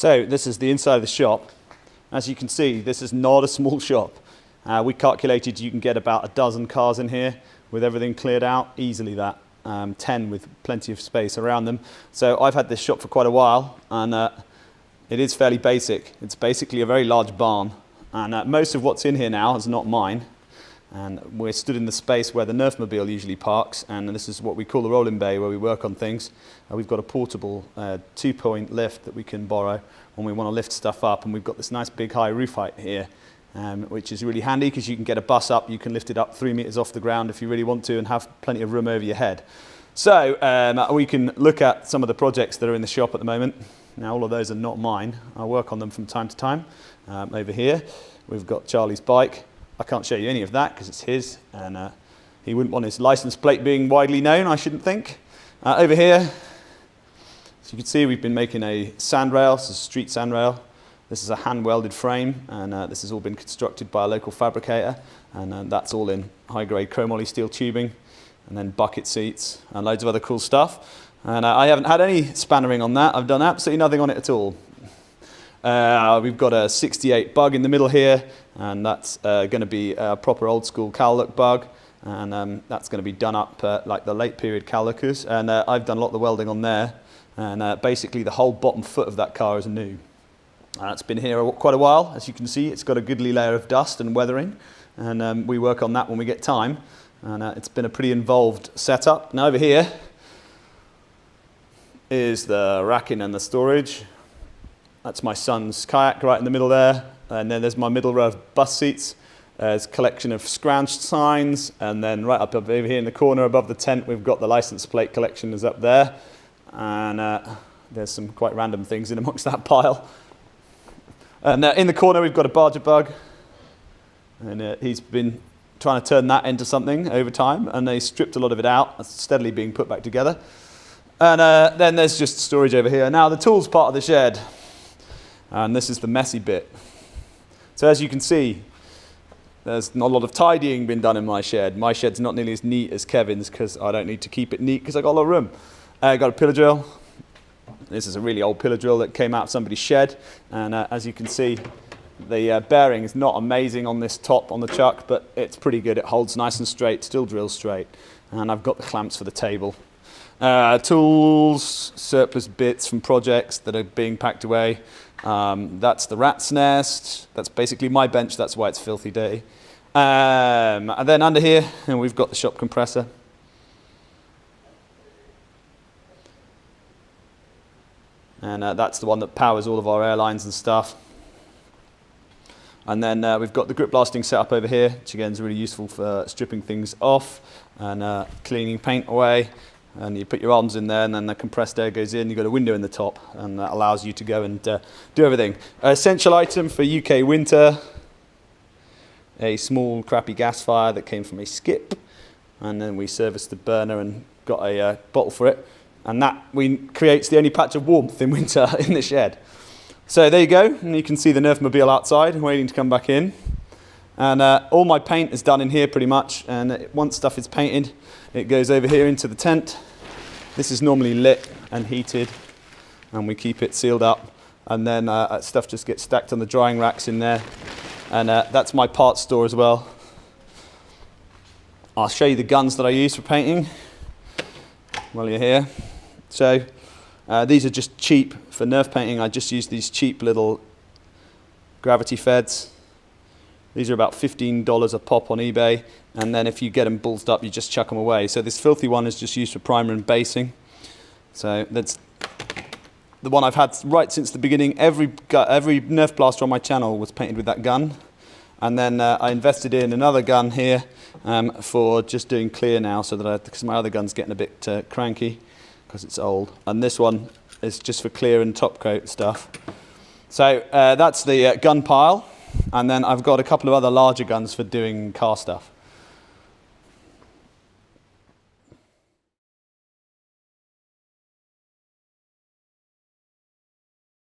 So this is the inside of the shop. As you can see, this is not a small shop. We calculated you can get about a dozen cars in here with everything cleared out, easily that. 10 with plenty of space around them. So I've had this shop for quite a while, and it is fairly basic. It's basically a very large barn, and most of what's in here now is not mine. And we're stood in the space where the Nerfmobile usually parks, and this is what we call the rolling bay, where we work on things. We've got a portable 2-point lift that we can borrow when we want to lift stuff up, and we've got this nice big high roof height here, which is really handy because you can get a bus up, you can lift it up 3 meters off the ground if you really want to, and have plenty of room over your head. So we can look at some of the projects that are in the shop at the moment. Now all of those are not mine. I work on them from time to time. Over here we've got Charlie's bike. I can't show you any of that because it's his, and he wouldn't want his license plate being widely known, I shouldn't think. Over here, as you can see, we've been making a sandrail. This is a street sandrail. This is a hand-welded frame, and this has all been constructed by a local fabricator, and that's all in high-grade chromoly steel tubing, and then bucket seats, and loads of other cool stuff. And I haven't had any spannering on that. I've done absolutely nothing on it at all. We've got a 68 bug in the middle here, and that's going to be a proper old-school cowlook bug, and that's going to be done up like the late period cowlookers, and I've done a lot of the welding on there, and basically the whole bottom foot of that car is new. It's been here quite a while. As you can see, it's got a goodly layer of dust and weathering, and we work on that when we get time, and it's been a pretty involved setup. Now over here is the racking and the storage. That's my son's kayak right in the middle there, and then there's my middle row of bus seats. There's a collection of scrounched signs, and then right up over here in the corner above the tent we've got the license plate collection is up there, and there's some quite random things in amongst that pile. And in the corner we've got a barger bug, and he's been trying to turn that into something over time, and they stripped a lot of it out. It's steadily being put back together. And then there's just storage over here. Now the tools part of the shed, and this is the messy bit. So as you can see, there's not a lot of tidying been done in my shed. My shed's not nearly as neat as Kevin's because I don't need to keep it neat because I've got a lot of room. I've got a pillar drill. This is a really old pillar drill that came out of somebody's shed, and as you can see, the bearing is not amazing on this top on the chuck, but it's pretty good. It holds nice and straight, still drills straight, and I've got the clamps for the table. Tools, surplus bits from projects that are being packed away. That's the rat's nest. That's basically my bench. That's why it's filthy dirty. And then under here, and we've got the shop compressor. And that's the one that powers all of our airlines and stuff. And then we've got the grip blasting setup over here, which again is really useful for stripping things off and cleaning paint away. And you put your arms in there, and then the compressed air goes in. You've got a window in the top, and that allows you to go and do everything. Essential item for UK winter, a small crappy gas fire that came from a skip, and then we serviced the burner and got a bottle for it, and that creates the only patch of warmth in winter in the shed. So there you go, and you can see the Nerfmobile outside waiting to come back in. And all my paint is done in here pretty much, and once stuff is painted, it goes over here into the tent. This is normally lit and heated, and we keep it sealed up, and then stuff just gets stacked on the drying racks in there, and that's my parts store as well. I'll show you the guns that I use for painting while you're here. So these are just cheap for Nerf painting. I just use these cheap little gravity feds. These are about $15 a pop on eBay, and then if you get them bullsed up, you just chuck them away. So this filthy one is just used for primer and basing. So that's the one I've had right since the beginning. Every Nerf blaster on my channel was painted with that gun. And then I invested in another gun here for just doing clear now, so that because my other gun's getting a bit cranky because it's old. And this one is just for clear and top coat stuff. So that's the gun pile. And then I've got a couple of other larger guns for doing car stuff.